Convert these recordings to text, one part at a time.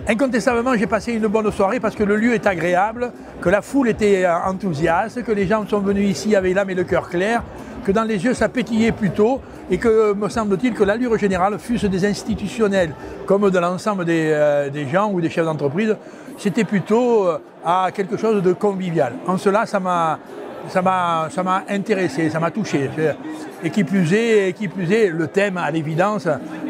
Incontestablement, j'ai passé une bonne soirée parce que le lieu est agréable, que la foule était enthousiaste, que les gens sont venus ici avec l'âme et le cœur clair, que dans les yeux ça pétillait plutôt et que, me semble-t-il, que l'allure générale, fût-ce des institutionnels comme de l'ensemble des gens ou des chefs d'entreprise, c'était plutôt à quelque chose de convivial. En cela, ça m'a intéressé, ça m'a touché. Et qui plus est, le thème à l'évidence,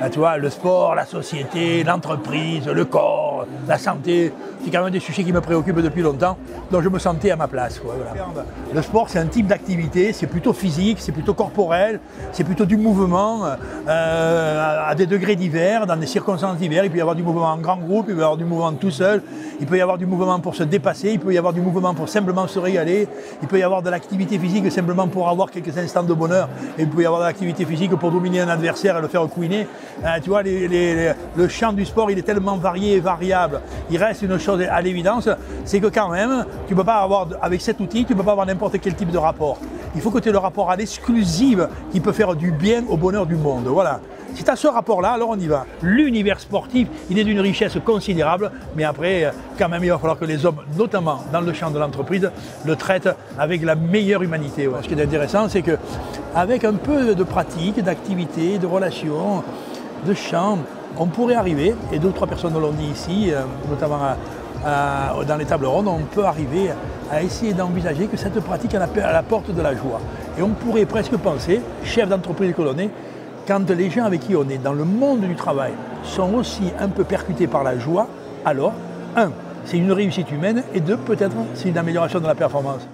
tu vois, le sport, la société, l'entreprise, le corps, la santé, c'est quand même des sujets qui me préoccupent depuis longtemps, donc je me sentais à ma place. Quoi, voilà. Le sport, c'est un type d'activité, c'est plutôt physique, c'est plutôt corporel, c'est plutôt du mouvement à des degrés divers, dans des circonstances diverses. Il peut y avoir du mouvement en grand groupe, il peut y avoir du mouvement tout seul, il peut y avoir du mouvement pour se dépasser, il peut y avoir du mouvement pour simplement se régaler, il peut y avoir de l'activité physique simplement pour avoir quelques instants de bonheur, et il peut y avoir de l'activité physique pour dominer un adversaire et le faire couiner. Tu vois, le champ du sport, il est tellement varié et variable. Il reste une chose à l'évidence, c'est que quand même, tu ne peux pas avoir, avec cet outil, tu ne peux pas avoir n'importe quel type de rapport. Il faut que tu aies le rapport à l'exclusive qui peut faire du bien au bonheur du monde. Voilà. Si tu as ce rapport-là, alors on y va. L'univers sportif, il est d'une richesse considérable, mais après, quand même, il va falloir que les hommes, notamment dans le champ de l'entreprise, le traitent avec la meilleure humanité. Ouais. Ce qui est intéressant, c'est qu'avec un peu de pratique, d'activité, de relations, de chant, on pourrait arriver, et 2 ou 3 personnes l'ont dit ici, notamment dans les tables rondes, on peut arriver à essayer d'envisager que cette pratique elle apporte de la joie. Et on pourrait presque penser, chef d'entreprise que l'on est, quand les gens avec qui on est dans le monde du travail sont aussi un peu percutés par la joie, alors, 1, c'est une réussite humaine, et 2, peut-être, c'est une amélioration de la performance.